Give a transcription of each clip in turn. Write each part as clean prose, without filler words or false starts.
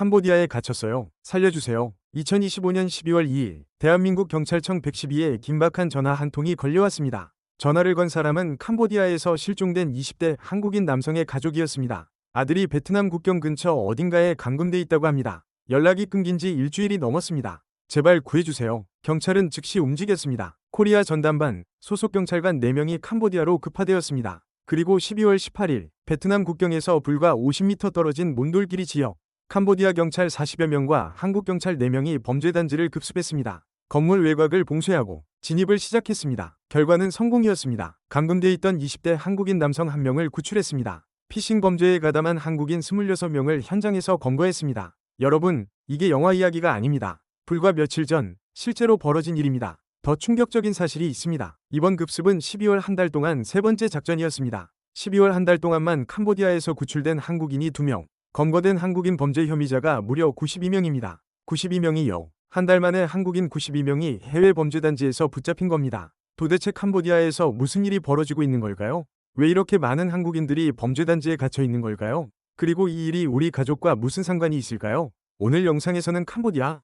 캄보디아에 갇혔어요. 살려주세요. 2025년 12월 2일 대한민국 경찰청 112에 긴박한 전화 한 통이 걸려왔습니다. 전화를 건 사람은 캄보디아에서 실종된 20대 한국인 남성의 가족이었습니다. 아들이 베트남 국경 근처 어딘가에 감금돼 있다고 합니다. 연락이 끊긴 지 일주일이 넘었습니다. 제발 구해주세요. 경찰은 즉시 움직였습니다. 코리아 전담반 소속 경찰관 4명이 캄보디아로 급파되었습니다. 그리고 12월 18일 베트남 국경에서 불과 50m 떨어진 몬돌기리 지역 캄보디아 경찰 40여 명과 한국 경찰 4명이 범죄단지를 급습했습니다. 건물 외곽을 봉쇄하고 진입을 시작했습니다. 결과는 성공이었습니다. 감금돼 있던 20대 한국인 남성 1명을 구출했습니다. 피싱 범죄에 가담한 한국인 26명을 현장에서 검거했습니다. 여러분, 이게 영화 이야기가 아닙니다. 불과 며칠 전 실제로 벌어진 일입니다. 더 충격적인 사실이 있습니다. 이번 급습은 12월 한 달 동안 3번째 작전이었습니다. 12월 한 달 동안만 캄보디아에서 구출된 한국인이 2명, 검거된 한국인 범죄 혐의자가 무려 92명입니다. 92명이요. 한 달 만에 한국인 92명이 해외 범죄단지에서 붙잡힌 겁니다. 도대체 캄보디아에서 무슨 일이 벌어지고 있는 걸까요? 왜 이렇게 많은 한국인들이 범죄단지에 갇혀 있는 걸까요? 그리고 이 일이 우리 가족과 무슨 상관이 있을까요? 오늘 영상에서는 캄보디아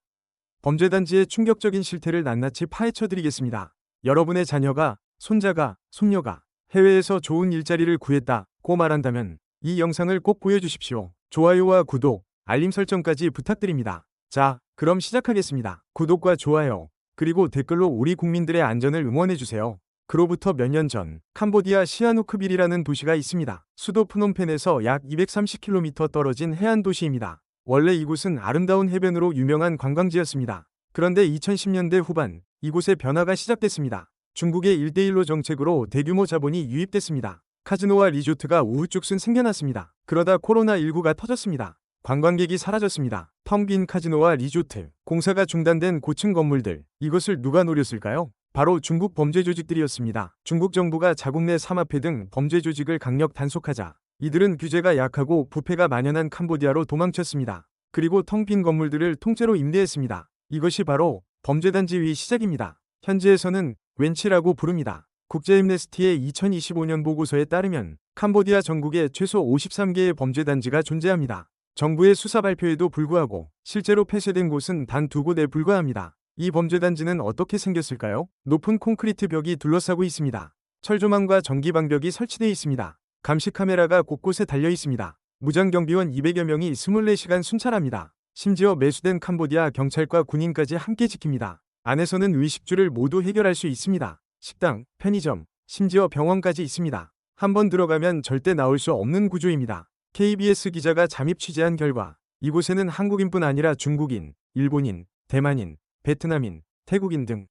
범죄단지의 충격적인 실태를 낱낱이 파헤쳐드리겠습니다. 여러분의 자녀가, 손자가, 손녀가 해외에서 좋은 일자리를 구했다고 말한다면 이 영상을 꼭 보여주십시오. 좋아요와 구독, 알림 설정까지 부탁드립니다. 자, 그럼 시작하겠습니다. 구독과 좋아요, 그리고 댓글로 우리 국민들의 안전을 응원해주세요. 그로부터 몇 년 전 캄보디아 시아누크빌이라는 도시가 있습니다. 수도 프놈펜에서 약 230km 떨어진 해안 도시입니다. 원래 이곳은 아름다운 해변으로 유명한 관광지였습니다. 그런데 2010년대 후반 이곳에 변화가 시작됐습니다. 중국의 1대1로 정책으로 대규모 자본이 유입됐습니다. 카지노와 리조트가 우후죽순 생겨났습니다. 그러다 코로나19가 터졌습니다. 관광객이 사라졌습니다. 텅 빈 카지노와 리조트, 공사가 중단된 고층 건물들, 이것을 누가 노렸을까요? 바로 중국 범죄 조직들이었습니다. 중국 정부가 자국 내 사마패 등 범죄 조직을 강력 단속하자 이들은 규제가 약하고 부패가 만연한 캄보디아로 도망쳤습니다. 그리고 텅 빈 건물들을 통째로 임대했습니다. 이것이 바로 범죄단지의 시작입니다. 현지에서는 웬치라고 부릅니다. 국제엠네스티의 2025년 보고서에 따르면 캄보디아 전국에 최소 53개의 범죄단지가 존재합니다. 정부의 수사 발표에도 불구하고 실제로 폐쇄된 곳은 단 2곳에 불과합니다. 이 범죄단지는 어떻게 생겼을까요? 높은 콘크리트 벽이 둘러싸고 있습니다. 철조망과 전기방벽이 설치되어 있습니다. 감시 카메라가 곳곳에 달려 있습니다. 무장경비원 200여 명이 24시간 순찰합니다. 심지어 매수된 캄보디아 경찰과 군인까지 함께 지킵니다. 안에서는 의식주를 모두 해결할 수 있습니다. 식당, 편의점, 심지어 병원까지 있습니다. 한번 들어가면 절대 나올 수 없는 구조입니다. KBS 기자가 잠입 취재한 결과 이곳에는 한국인뿐 아니라 중국인, 일본인, 대만인, 베트남인, 태국인 등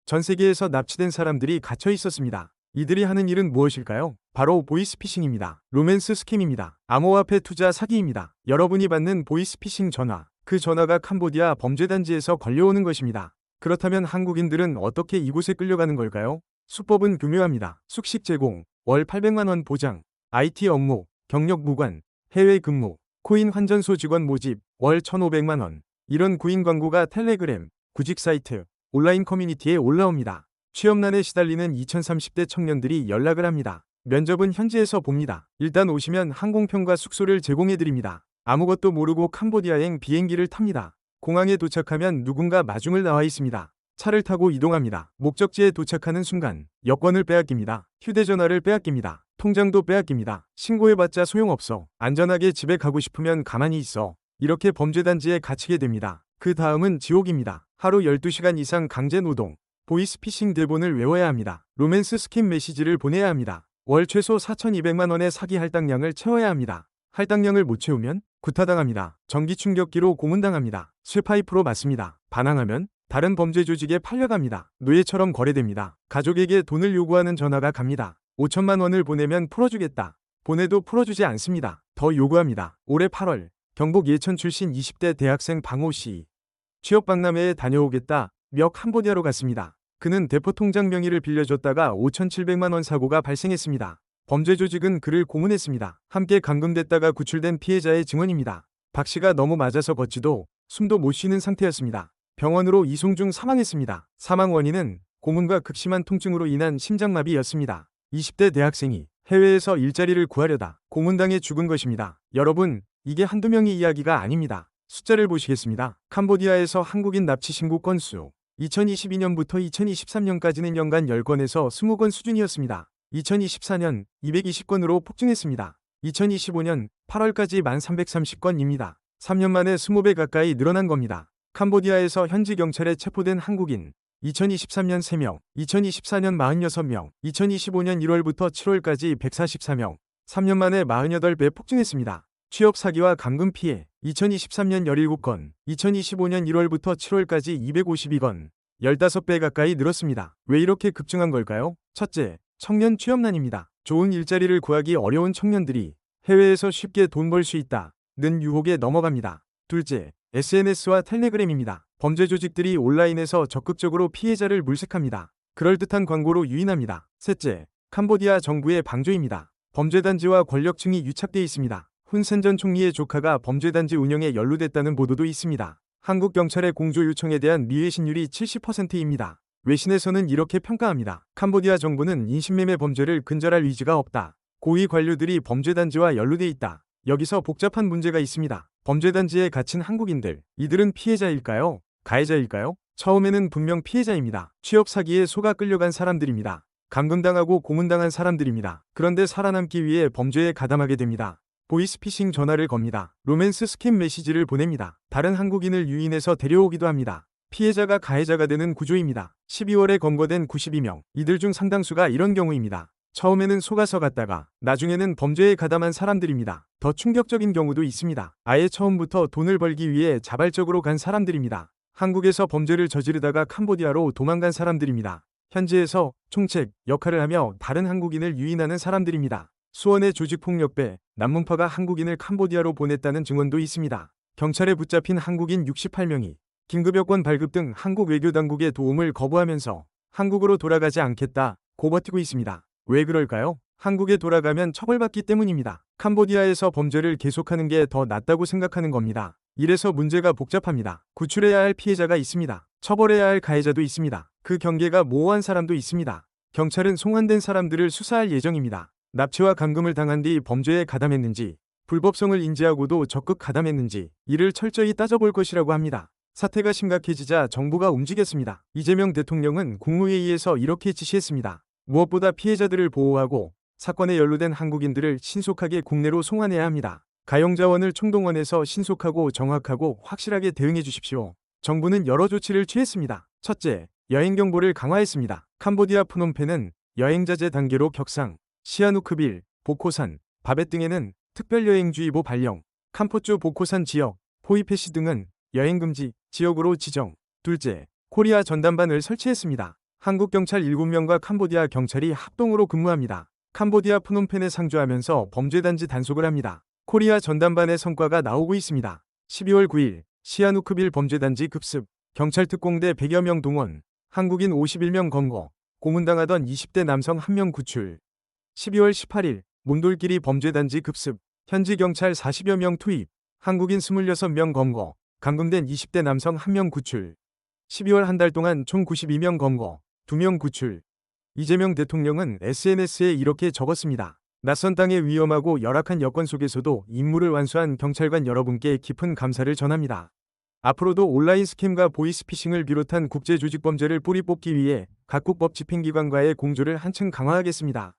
전 세계에서 납치된 사람들이 갇혀 있었습니다. 이들이 하는 일은 무엇일까요? 바로 보이스피싱입니다. 로맨스 스캠입니다. 암호화폐 투자 사기입니다. 여러분이 받는 보이스피싱 전화, 그 전화가 캄보디아 범죄단지에서 걸려오는 것입니다. 그렇다면 한국인들은 어떻게 이곳에 끌려가는 걸까요? 수법은 교묘합니다. 숙식 제공, 월 800만 원 보장, IT 업무, 경력 무관, 해외 근무, 코인 환전소 직원 모집, 월 1,500만 원. 이런 구인 광고가 텔레그램, 구직 사이트, 온라인 커뮤니티에 올라옵니다. 취업난에 시달리는 2030대 청년들이 연락을 합니다. 면접은 현지에서 봅니다. 일단 오시면 항공편과 숙소를 제공해드립니다. 아무것도 모르고 캄보디아행 비행기를 탑니다. 공항에 도착하면 누군가 마중을 나와 있습니다. 차를 타고 이동합니다. 목적지에 도착하는 순간 여권을 빼앗깁니다. 휴대전화를 빼앗깁니다. 통장도 빼앗깁니다. 신고해봤자 소용없어. 안전하게 집에 가고 싶으면 가만히 있어. 이렇게 범죄단지에 갇히게 됩니다. 그 다음은 지옥입니다. 하루 12시간 이상 강제노동, 보이스피싱 대본을 외워야 합니다. 로맨스 스캠 메시지를 보내야 합니다. 월 최소 4,200만 원의 사기 할당량을 채워야 합니다. 할당량을 못 채우면 구타당합니다. 전기 충격기로 고문당합니다. 쇠파이프로 맞습니다. 반항하면 다른 범죄 조직에 팔려갑니다. 노예처럼 거래됩니다. 가족에게 돈을 요구하는 전화가 갑니다. 5천만 원을 보내면 풀어주겠다. 보내도 풀어주지 않습니다. 더 요구합니다. 올해 8월 경북 예천 출신 20대 대학생 방호 씨. 취업 박람회에 다녀오겠다 며 캄보디아로 갔습니다. 그는 대포 통장 명의를 빌려줬다가 5,700만 원 사고가 발생했습니다. 범죄 조직은 그를 고문했습니다. 함께 감금됐다가 구출된 피해자의 증언입니다. 박 씨가 너무 맞아서 걷지도 숨도 못 쉬는 상태였습니다. 병원으로 이송 중 사망했습니다. 사망 원인은 고문과 극심한 통증으로 인한 심장마비였습니다. 20대 대학생이 해외에서 일자리를 구하려다 고문당해 죽은 것입니다. 여러분, 이게 한두 명의 이야기가 아닙니다. 숫자를 보시겠습니다. 캄보디아에서 한국인 납치 신고 건수 2022년부터 2023년까지는 연간 10건에서 20건 수준이었습니다. 2024년 220건으로 폭증했습니다. 2025년 8월까지 1330건입니다. 3년 만에 20배 가까이 늘어난 겁니다. 캄보디아에서 현지 경찰에 체포된 한국인 2023년 3명, 2024년 46명, 2025년 1월부터 7월까지 144명, 3년 만에 48배 폭증했습니다. 취업 사기와 감금 피해 2023년 17건, 2025년 1월부터 7월까지 252건, 15배 가까이 늘었습니다. 왜 이렇게 급증한 걸까요? 첫째, 청년 취업난입니다. 좋은 일자리를 구하기 어려운 청년들이 해외에서 쉽게 돈 벌 수 있다는 유혹에 넘어갑니다. 둘째, SNS와 텔레그램입니다. 범죄 조직들이 온라인에서 적극적으로 피해자를 물색합니다. 그럴듯한 광고로 유인합니다. 셋째, 캄보디아 정부의 방조입니다. 범죄단지와 권력층이 유착돼 있습니다. 훈센 전 총리의 조카가 범죄단지 운영에 연루됐다는 보도도 있습니다. 한국 경찰의 공조 요청에 대한 미외신율이 70%입니다. 외신에서는 이렇게 평가합니다. 캄보디아 정부는 인신매매 범죄를 근절할 의지가 없다. 고위 관료들이 범죄단지와 연루돼 있다. 여기서 복잡한 문제가 있습니다. 범죄단지에 갇힌 한국인들, 이들은 피해자일까요? 가해자일까요? 처음에는 분명 피해자입니다. 취업 사기에 속아 끌려간 사람들입니다. 감금당하고 고문당한 사람들입니다. 그런데 살아남기 위해 범죄에 가담하게 됩니다. 보이스피싱 전화를 겁니다. 로맨스 스캠 메시지를 보냅니다. 다른 한국인을 유인해서 데려오기도 합니다. 피해자가 가해자가 되는 구조입니다. 12월에 검거된 92명, 이들 중 상당수가 이런 경우입니다. 처음에는 속아서 갔다가 나중에는 범죄에 가담한 사람들입니다. 더 충격적인 경우도 있습니다. 아예 처음부터 돈을 벌기 위해 자발적으로 간 사람들입니다. 한국에서 범죄를 저지르다가 캄보디아로 도망간 사람들입니다. 현지에서 총책 역할을 하며 다른 한국인을 유인하는 사람들입니다. 수원의 조직폭력배 남문파가 한국인을 캄보디아로 보냈다는 증언도 있습니다. 경찰에 붙잡힌 한국인 68명이 긴급 여권 발급 등 한국 외교당국의 도움을 거부하면서 한국으로 돌아가지 않겠다고 버티고 있습니다. 왜 그럴까요? 한국에 돌아가면 처벌받기 때문입니다. 캄보디아에서 범죄를 계속하는 게 더 낫다고 생각하는 겁니다. 이래서 문제가 복잡합니다. 구출해야 할 피해자가 있습니다. 처벌해야 할 가해자도 있습니다. 그 경계가 모호한 사람도 있습니다. 경찰은 송환된 사람들을 수사할 예정입니다. 납치와 감금을 당한 뒤 범죄에 가담했는지, 불법성을 인지하고도 적극 가담했는지 이를 철저히 따져볼 것이라고 합니다. 사태가 심각해지자 정부가 움직였습니다. 이재명 대통령은 국무회의에서 이렇게 지시했습니다. 무엇보다 피해자들을 보호하고 사건에 연루된 한국인들을 신속하게 국내로 송환해야 합니다. 가용자원을 총동원해서 신속하고 정확하고 확실하게 대응해 주십시오. 정부는 여러 조치를 취했습니다. 첫째, 여행 경보를 강화했습니다. 캄보디아 프놈펜은 여행자제 단계로 격상, 시아누크빌, 보코산, 바벳 등에는 특별여행주의보 발령, 캄포주 보코산 지역, 포이페시 등은 여행금지 지역으로 지정. 둘째, 코리아 전담반을 설치했습니다. 한국 경찰 7명과 캄보디아 경찰이 합동으로 근무합니다. 캄보디아 프놈펜에 상주하면서 범죄단지 단속을 합니다. 코리아 전담반의 성과가 나오고 있습니다. 12월 9일 시아누크빌 범죄단지 급습, 경찰 특공대 100여 명 동원, 한국인 51명 검거, 고문당하던 20대 남성 1명 구출. 12월 18일 몬돌끼리 범죄단지 급습, 현지 경찰 40여 명 투입, 한국인 26명 검거, 감금된 20대 남성 1명 구출. 12월 한 달 동안 총 92명 검거, 2명 구출. 이재명 대통령은 SNS에 이렇게 적었습니다. 낯선 땅의 위험하고 열악한 여건 속에서도 임무를 완수한 경찰관 여러분께 깊은 감사를 전합니다. 앞으로도 온라인 스캠과 보이스피싱을 비롯한 국제조직범죄를 뿌리 뽑기 위해 각국 법 집행기관과의 공조를 한층 강화하겠습니다.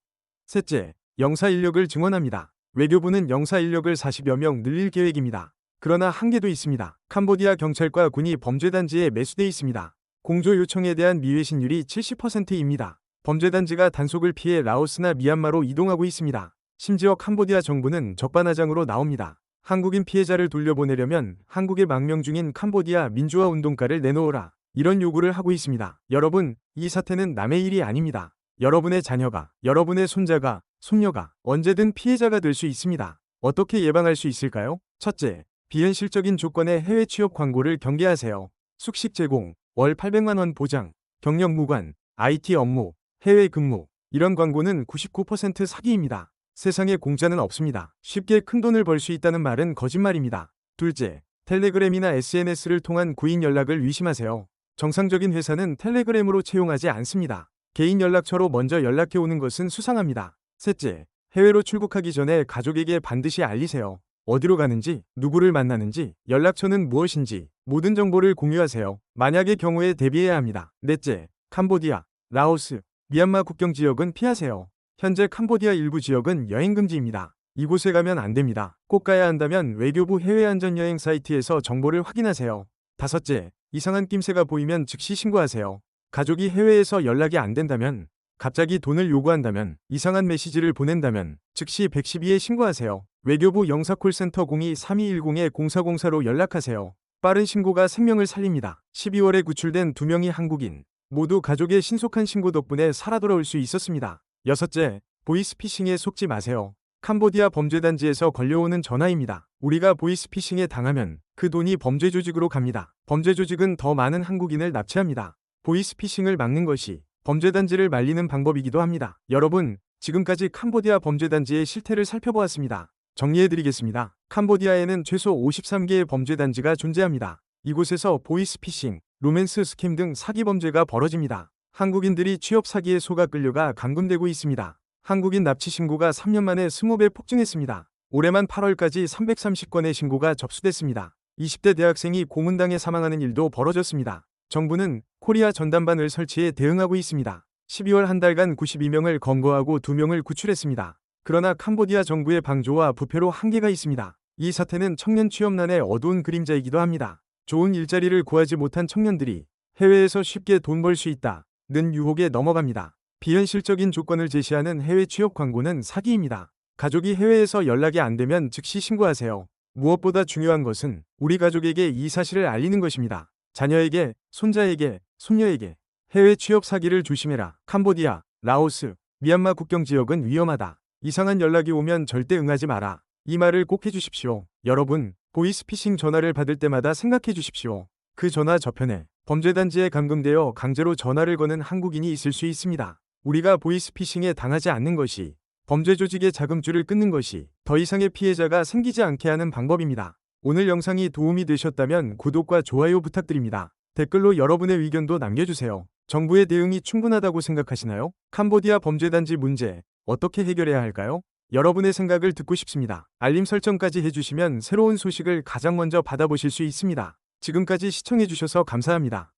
셋째, 영사 인력을 증원합니다. 외교부는 영사 인력을 40여 명 늘릴 계획입니다. 그러나 한계도 있습니다. 캄보디아 경찰과 군이 범죄단지에 매수돼 있습니다. 공조 요청에 대한 미외신율이 70%입니다. 범죄단지가 단속을 피해 라오스나 미얀마로 이동하고 있습니다. 심지어 캄보디아 정부는 적반하장으로 나옵니다. 한국인 피해자를 돌려보내려면 한국의 망명 중인 캄보디아 민주화 운동가를 내놓으라. 이런 요구를 하고 있습니다. 여러분, 이 사태는 남의 일이 아닙니다. 여러분의 자녀가, 여러분의 손자가, 손녀가 언제든 피해자가 될 수 있습니다. 어떻게 예방할 수 있을까요? 첫째, 비현실적인 조건의 해외 취업 광고를 경계하세요. 숙식 제공, 월 800만 원 보장, 경력 무관, IT 업무, 해외 근무. 이런 광고는 99% 사기입니다. 세상에 공짜는 없습니다. 쉽게 큰돈을 벌 수 있다는 말은 거짓말입니다. 둘째, 텔레그램이나 SNS를 통한 구인 연락을 의심하세요. 정상적인 회사는 텔레그램으로 채용하지 않습니다. 개인 연락처로 먼저 연락해 오는 것은 수상합니다. 셋째, 해외로 출국하기 전에 가족에게 반드시 알리세요. 어디로 가는지, 누구를 만나는지, 연락처는 무엇인지 모든 정보를 공유하세요. 만약의 경우에 대비해야 합니다. 넷째, 캄보디아, 라오스, 미얀마 국경 지역은 피하세요. 현재 캄보디아 일부 지역은 여행 금지입니다. 이곳에 가면 안 됩니다. 꼭 가야 한다면 외교부 해외안전여행 사이트에서 정보를 확인하세요. 다섯째, 이상한 낌새가 보이면 즉시 신고하세요. 가족이 해외에서 연락이 안 된다면, 갑자기 돈을 요구한다면, 이상한 메시지를 보낸다면 즉시 112에 신고하세요. 외교부 영사콜센터 02-3210-0404로 연락하세요. 빠른 신고가 생명을 살립니다. 12월에 구출된 2명의 한국인, 모두 가족의 신속한 신고 덕분에 살아 돌아올 수 있었습니다. 여섯째, 보이스피싱에 속지 마세요. 캄보디아 범죄단지에서 걸려오는 전화입니다. 우리가 보이스피싱에 당하면 그 돈이 범죄 조직으로 갑니다. 범죄 조직은 더 많은 한국인을 납치합니다. 보이스피싱을 막는 것이 범죄단지를 말리는 방법이기도 합니다. 여러분, 지금까지 캄보디아 범죄단지의 실태를 살펴보았습니다. 정리해드리겠습니다. 캄보디아에는 최소 53개의 범죄단지가 존재합니다. 이곳에서 보이스피싱, 로맨스 스캠 등 사기 범죄가 벌어집니다. 한국인들이 취업 사기에 속아 끌려가 감금되고 있습니다. 한국인 납치 신고가 3년 만에 20배 폭증했습니다. 올해만 8월까지 330건의 신고가 접수됐습니다. 20대 대학생이 고문당해 사망하는 일도 벌어졌습니다. 정부는 코리아 전담반을 설치해 대응하고 있습니다. 12월 한 달간 92명을 검거하고 2명을 구출했습니다. 그러나 캄보디아 정부의 방조와 부패로 한계가 있습니다. 이 사태는 청년 취업난의 어두운 그림자이기도 합니다. 좋은 일자리를 구하지 못한 청년들이 해외에서 쉽게 돈 벌 수 있다는 유혹에 넘어갑니다. 비현실적인 조건을 제시하는 해외 취업 광고는 사기입니다. 가족이 해외에서 연락이 안 되면 즉시 신고하세요. 무엇보다 중요한 것은 우리 가족에게 이 사실을 알리는 것입니다. 자녀에게, 손자에게, 손녀에게 해외 취업 사기를 조심해라. 캄보디아, 라오스, 미얀마 국경 지역은 위험하다. 이상한 연락이 오면 절대 응하지 마라. 이 말을 꼭 해주십시오. 여러분, 보이스피싱 전화를 받을 때마다 생각해 주십시오. 그 전화 저편에 범죄단지에 감금되어 강제로 전화를 거는 한국인이 있을 수 있습니다. 우리가 보이스피싱에 당하지 않는 것이, 범죄 조직의 자금줄을 끊는 것이 더 이상의 피해자가 생기지 않게 하는 방법입니다. 오늘 영상이 도움이 되셨다면 구독과 좋아요 부탁드립니다. 댓글로 여러분의 의견도 남겨주세요. 정부의 대응이 충분하다고 생각하시나요? 캄보디아 범죄단지 문제, 어떻게 해결해야 할까요? 여러분의 생각을 듣고 싶습니다. 알림 설정까지 해주시면 새로운 소식을 가장 먼저 받아보실 수 있습니다. 지금까지 시청해주셔서 감사합니다.